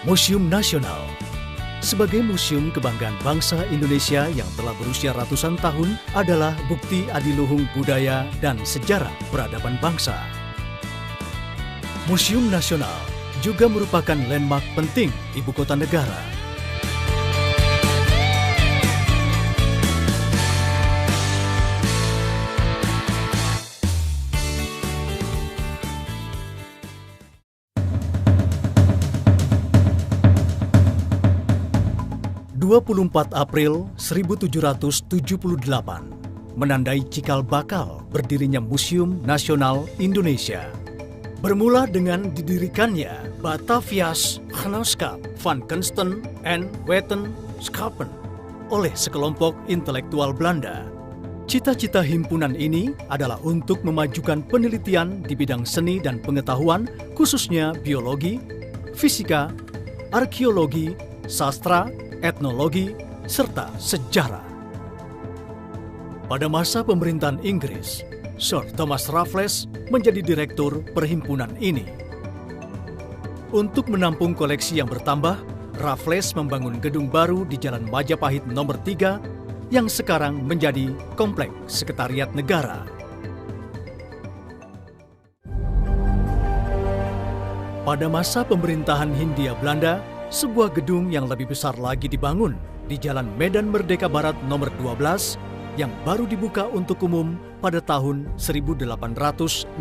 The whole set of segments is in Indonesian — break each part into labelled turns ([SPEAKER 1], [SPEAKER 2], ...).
[SPEAKER 1] Museum Nasional sebagai museum kebanggaan bangsa Indonesia yang telah berusia ratusan tahun adalah bukti adiluhung budaya dan sejarah peradaban bangsa. Museum Nasional juga merupakan landmark penting ibu kota negara. April 1778 menandai cikal bakal berdirinya Museum Nasional Indonesia. Bermula dengan didirikannya Batavia's Genootschap van Kunsten en Wetenschappen oleh sekelompok intelektual Belanda. Cita-cita himpunan ini adalah untuk memajukan penelitian di bidang seni dan pengetahuan, khususnya biologi, fisika, arkeologi, sastra, etnologi, serta sejarah. Pada masa pemerintahan Inggris, Sir Thomas Raffles menjadi direktur perhimpunan ini. Untuk menampung koleksi yang bertambah, Raffles membangun gedung baru di Jalan Majapahit nomor 3 yang sekarang menjadi Komplek Sekretariat Negara. Pada masa pemerintahan Hindia Belanda, sebuah gedung yang lebih besar lagi dibangun di Jalan Medan Merdeka Barat nomor 12 yang baru dibuka untuk umum pada tahun 1868.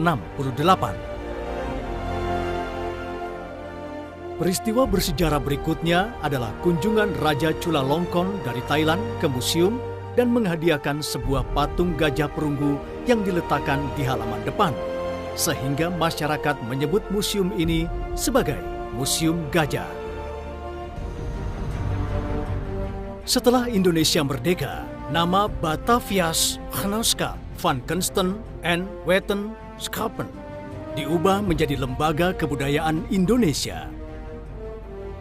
[SPEAKER 1] Peristiwa bersejarah berikutnya adalah kunjungan Raja Chulalongkorn dari Thailand ke museum dan menghadiahkan sebuah patung gajah perunggu yang diletakkan di halaman depan, sehingga masyarakat menyebut museum ini sebagai Museum Gajah. Setelah Indonesia merdeka, nama Batavia's Genootschap van Kunsten en Wetenschappen diubah menjadi Lembaga Kebudayaan Indonesia.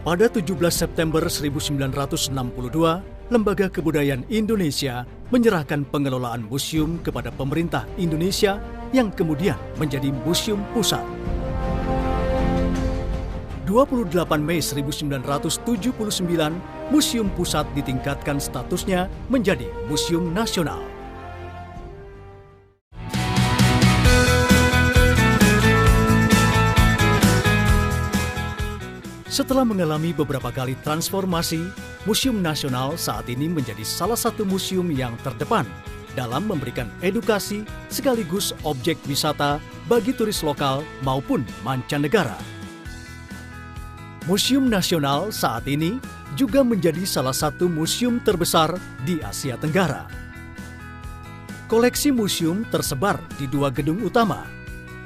[SPEAKER 1] Pada 17 September 1962, Lembaga Kebudayaan Indonesia menyerahkan pengelolaan museum kepada pemerintah Indonesia yang kemudian menjadi Museum Pusat. 28 Mei 1979, Museum Pusat ditingkatkan statusnya menjadi Museum Nasional. Setelah mengalami beberapa kali transformasi, Museum Nasional saat ini menjadi salah satu museum yang terdepan dalam memberikan edukasi sekaligus objek wisata bagi turis lokal maupun mancanegara. Museum Nasional saat ini juga menjadi salah satu museum terbesar di Asia Tenggara. Koleksi museum tersebar di 2 gedung utama,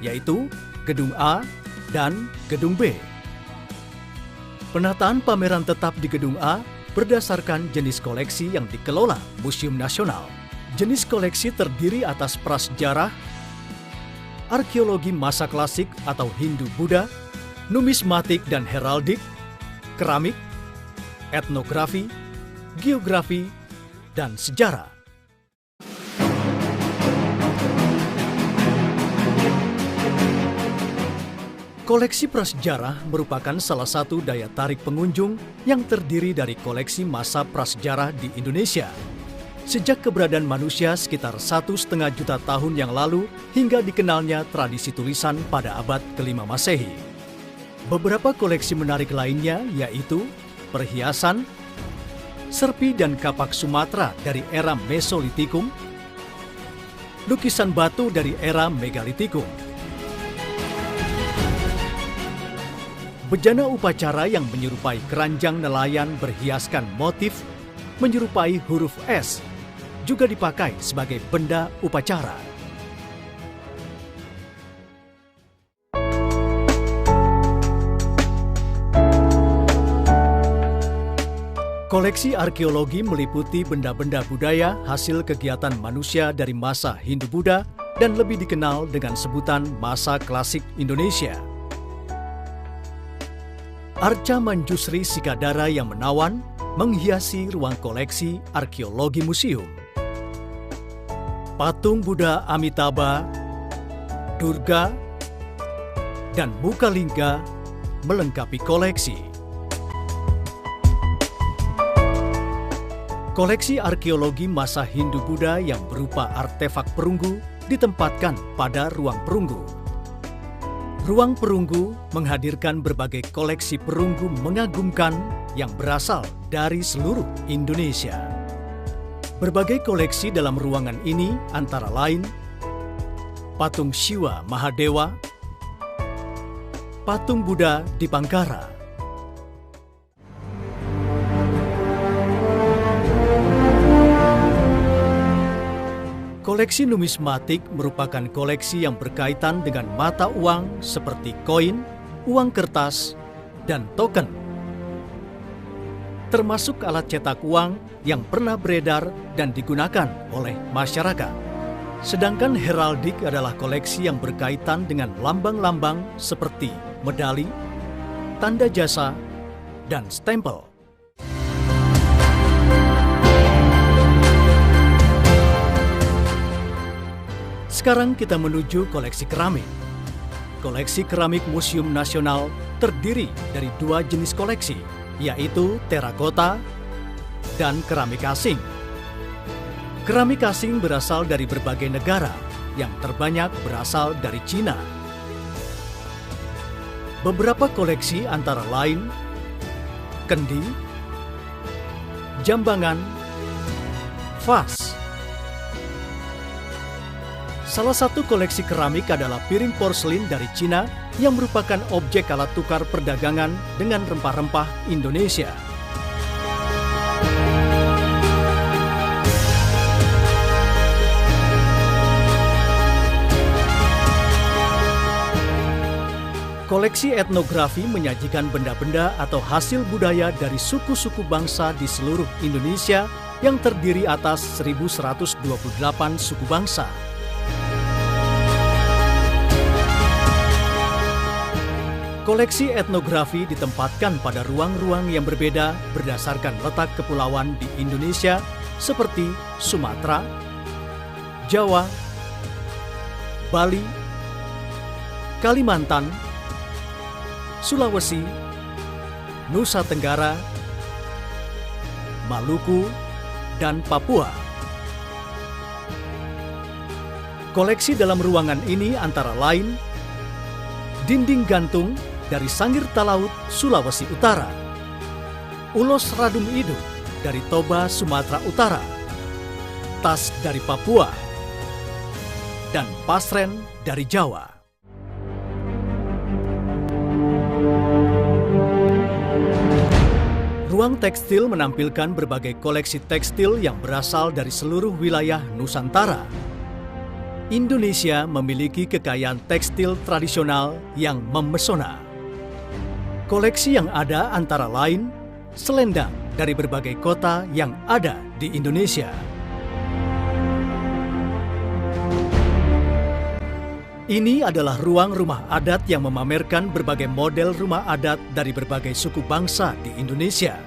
[SPEAKER 1] yaitu Gedung A dan Gedung B. Penataan pameran tetap di Gedung A berdasarkan jenis koleksi yang dikelola Museum Nasional. Jenis koleksi terdiri atas prasejarah, arkeologi masa klasik atau Hindu-Buddha, numismatik dan heraldik, keramik, etnografi, geografi, dan sejarah. Koleksi prasejarah merupakan salah satu daya tarik pengunjung yang terdiri dari koleksi masa prasejarah di Indonesia. Sejak keberadaan manusia sekitar 1,5 juta tahun yang lalu hingga dikenalnya tradisi tulisan pada abad ke-5 Masehi. Beberapa koleksi menarik lainnya yaitu perhiasan, serpi dan kapak Sumatera dari era Mesolitikum, lukisan batu dari era Megalitikum, bejana upacara yang menyerupai keranjang nelayan berhiaskan motif menyerupai huruf S juga dipakai sebagai benda upacara. Koleksi arkeologi meliputi benda-benda budaya hasil kegiatan manusia dari masa Hindu-Buddha dan lebih dikenal dengan sebutan masa klasik Indonesia. Arca Manjusri Sikadara yang menawan menghiasi ruang koleksi arkeologi museum. Patung Buddha Amitabha, Durga, dan Mukalingga melengkapi koleksi. Koleksi arkeologi masa Hindu-Buddha yang berupa artefak perunggu ditempatkan pada ruang perunggu. Ruang perunggu menghadirkan berbagai koleksi perunggu mengagumkan yang berasal dari seluruh Indonesia. Berbagai koleksi dalam ruangan ini antara lain patung Shiva Mahadewa, patung Buddha Dipangkara, koleksi numismatik merupakan koleksi yang berkaitan dengan mata uang seperti koin, uang kertas, dan token. Termasuk alat cetak uang yang pernah beredar dan digunakan oleh masyarakat. Sedangkan heraldik adalah koleksi yang berkaitan dengan lambang-lambang seperti medali, tanda jasa, dan stempel. Sekarang kita menuju koleksi keramik. Koleksi keramik Museum Nasional terdiri dari dua jenis koleksi, yaitu terakota dan keramik asing. Keramik asing berasal dari berbagai negara, yang terbanyak berasal dari Cina. Beberapa koleksi antara lain kendi, jambangan, vas. Salah satu koleksi keramik adalah piring porselin dari Cina yang merupakan objek alat tukar perdagangan dengan rempah-rempah Indonesia. Koleksi etnografi menyajikan benda-benda atau hasil budaya dari suku-suku bangsa di seluruh Indonesia yang terdiri atas 1.128 suku bangsa. Koleksi etnografi ditempatkan pada ruang-ruang yang berbeda berdasarkan letak kepulauan di Indonesia seperti Sumatera, Jawa, Bali, Kalimantan, Sulawesi, Nusa Tenggara, Maluku, dan Papua. Koleksi dalam ruangan ini antara lain dinding gantung dari Sangir Talaut, Sulawesi Utara, ulos radum idu dari Toba, Sumatera Utara, tas dari Papua, dan pasren dari Jawa. Ruang tekstil menampilkan berbagai koleksi tekstil yang berasal dari seluruh wilayah Nusantara. Indonesia memiliki kekayaan tekstil tradisional yang memesona. Koleksi yang ada antara lain selendang dari berbagai kota yang ada di Indonesia. Ini adalah ruang rumah adat yang memamerkan berbagai model rumah adat dari berbagai suku bangsa di Indonesia.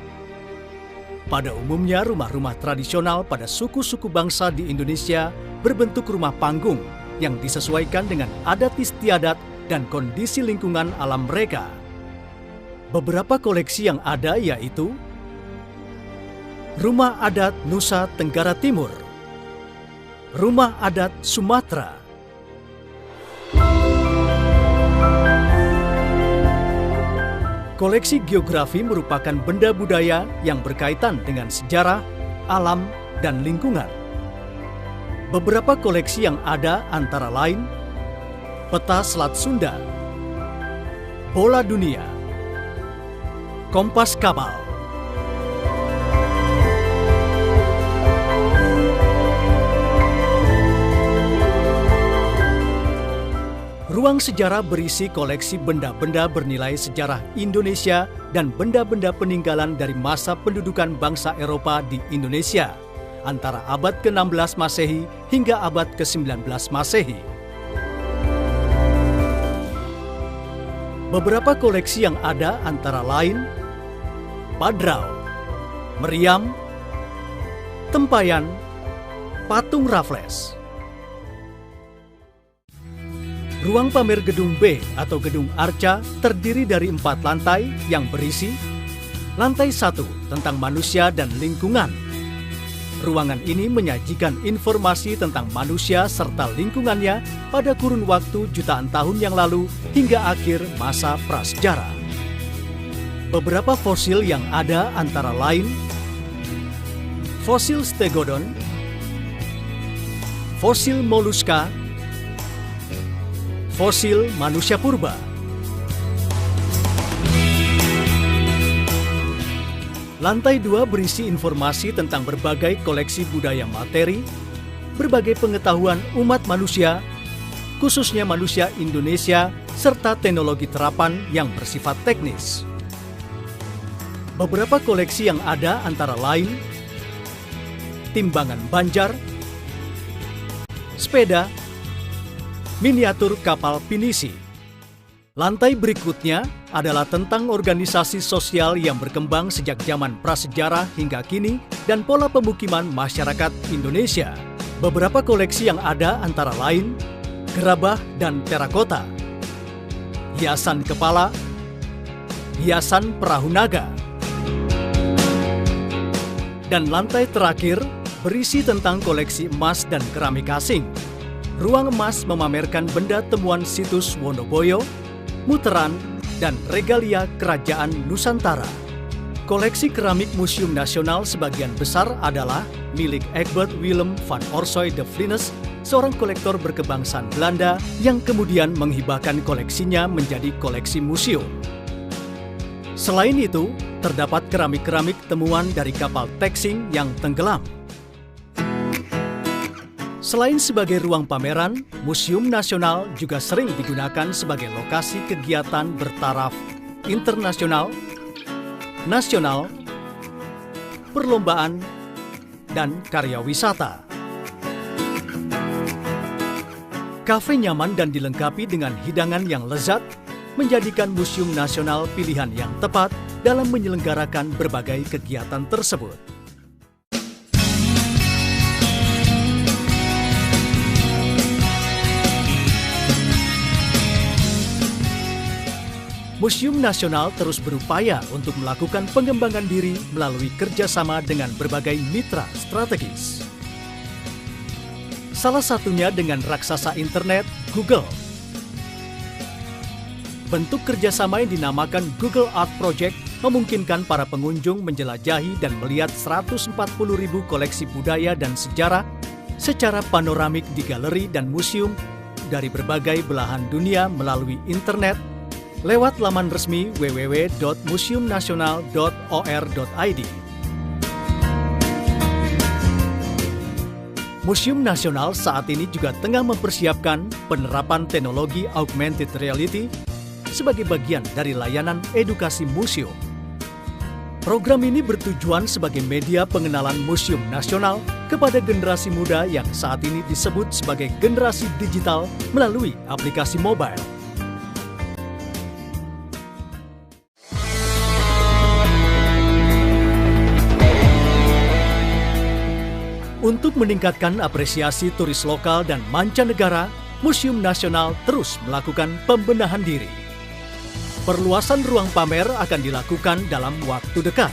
[SPEAKER 1] Pada umumnya, rumah-rumah tradisional pada suku-suku bangsa di Indonesia berbentuk rumah panggung yang disesuaikan dengan adat istiadat dan kondisi lingkungan alam mereka. Beberapa koleksi yang ada yaitu Rumah Adat Nusa Tenggara Timur, Rumah Adat Sumatera, koleksi geografi merupakan benda budaya yang berkaitan dengan sejarah, alam, dan lingkungan. Beberapa koleksi yang ada antara lain peta Selat Sunda, bola dunia, kompas kapal, Ruang sejarah berisi koleksi benda-benda bernilai sejarah Indonesia dan benda-benda peninggalan dari masa pendudukan bangsa Eropa di Indonesia, antara abad ke-16 Masehi hingga abad ke-19 Masehi. Beberapa koleksi yang ada antara lain Padrau, Meriam, Tempayan, Patung Raffles. Ruang pamer gedung B atau gedung Arca terdiri dari 4 lantai yang berisi lantai 1 tentang manusia dan lingkungan. Ruangan ini menyajikan informasi tentang manusia serta lingkungannya pada kurun waktu jutaan tahun yang lalu hingga akhir masa prasejarah. Beberapa fosil yang ada antara lain fosil Stegodon, fosil Moluska, fosil manusia purba. Lantai 2 berisi informasi tentang berbagai koleksi budaya materi, berbagai pengetahuan umat manusia, khususnya manusia Indonesia, serta teknologi terapan yang bersifat teknis. Beberapa koleksi yang ada antara lain timbangan banjar, sepeda, miniatur kapal pinisi. Lantai berikutnya adalah tentang organisasi sosial yang berkembang sejak zaman prasejarah hingga kini dan pola pemukiman masyarakat Indonesia. Beberapa koleksi yang ada antara lain gerabah dan terakota, hiasan kepala, hiasan perahu naga. Dan lantai terakhir berisi tentang koleksi emas dan keramik asing. Ruang emas memamerkan benda temuan situs Wonoboyo, Muteran, dan regalia Kerajaan Nusantara. Koleksi keramik Museum Nasional sebagian besar adalah milik Egbert Willem van Oorsooy de Vlienis, seorang kolektor berkebangsaan Belanda yang kemudian menghibahkan koleksinya menjadi koleksi museum. Selain itu, terdapat keramik-keramik temuan dari kapal Texing yang tenggelam. Selain sebagai ruang pameran, Museum Nasional juga sering digunakan sebagai lokasi kegiatan bertaraf internasional, nasional, perlombaan, dan karya wisata. Kafe nyaman dan dilengkapi dengan hidangan yang lezat menjadikan Museum Nasional pilihan yang tepat dalam menyelenggarakan berbagai kegiatan tersebut. Museum Nasional terus berupaya untuk melakukan pengembangan diri melalui kerjasama dengan berbagai mitra strategis. Salah satunya dengan raksasa internet Google. Bentuk kerjasama yang dinamakan Google Art Project memungkinkan para pengunjung menjelajahi dan melihat 140.000 koleksi budaya dan sejarah secara panoramik di galeri dan museum dari berbagai belahan dunia melalui internet lewat laman resmi www.museumnasional.or.id. Museum Nasional saat ini juga tengah mempersiapkan penerapan teknologi augmented reality sebagai bagian dari layanan edukasi museum. Program ini bertujuan sebagai media pengenalan Museum Nasional kepada generasi muda yang saat ini disebut sebagai generasi digital melalui aplikasi mobile. Untuk meningkatkan apresiasi turis lokal dan mancanegara, Museum Nasional terus melakukan pembenahan diri. Perluasan ruang pamer akan dilakukan dalam waktu dekat.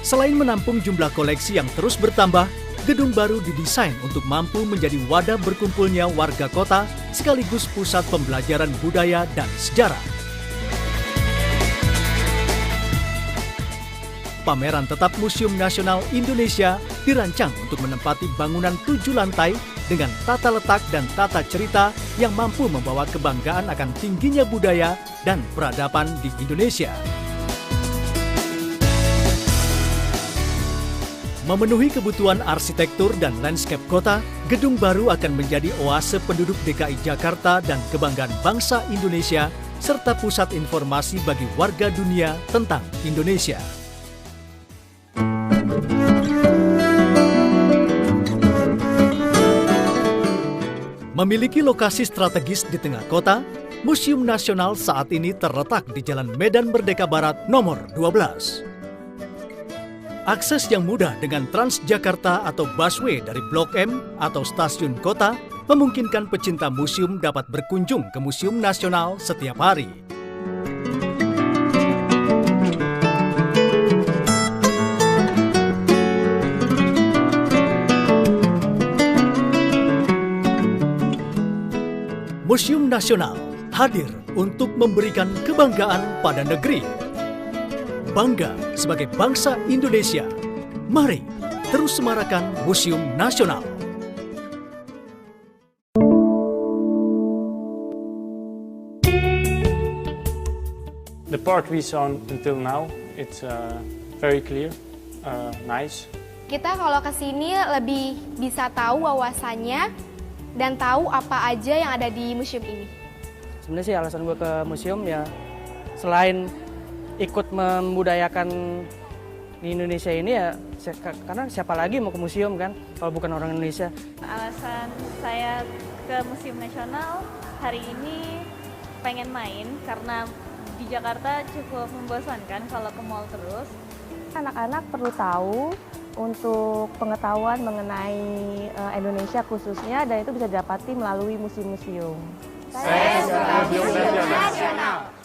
[SPEAKER 1] Selain menampung jumlah koleksi yang terus bertambah, gedung baru didesain untuk mampu menjadi wadah berkumpulnya warga kota sekaligus pusat pembelajaran budaya dan sejarah. Pameran Tetap Museum Nasional Indonesia dirancang untuk menempati bangunan 7 lantai dengan tata letak dan tata cerita yang mampu membawa kebanggaan akan tingginya budaya dan peradaban di Indonesia. Memenuhi kebutuhan arsitektur dan landscape kota, gedung baru akan menjadi oase penduduk DKI Jakarta dan kebanggaan bangsa Indonesia, serta pusat informasi bagi warga dunia tentang Indonesia. Memiliki lokasi strategis di tengah kota, Museum Nasional saat ini terletak di Jalan Medan Merdeka Barat nomor 12. Akses yang mudah dengan Transjakarta atau busway dari Blok M atau stasiun kota memungkinkan pecinta museum dapat berkunjung ke Museum Nasional setiap hari. Museum Nasional hadir untuk memberikan kebanggaan pada negeri. Bangga sebagai bangsa Indonesia. Mari terus semarakan Museum Nasional.
[SPEAKER 2] The part we saw until now, it's very clear, nice.
[SPEAKER 3] Kita kalau ke sini lebih bisa tahu wawasannya dan tahu apa aja yang ada di museum ini.
[SPEAKER 4] Sebenarnya sih alasan gue ke museum ya selain ikut membudayakan di Indonesia ini ya karena siapa lagi mau ke museum kan kalau bukan orang Indonesia.
[SPEAKER 5] Alasan saya ke Museum Nasional hari ini pengen main karena di Jakarta cukup membosankan kalau ke mall terus.
[SPEAKER 6] Anak-anak perlu tahu untuk pengetahuan mengenai Indonesia khususnya dan itu bisa didapati melalui museum-museum.
[SPEAKER 5] Saya suka Museum Nasional.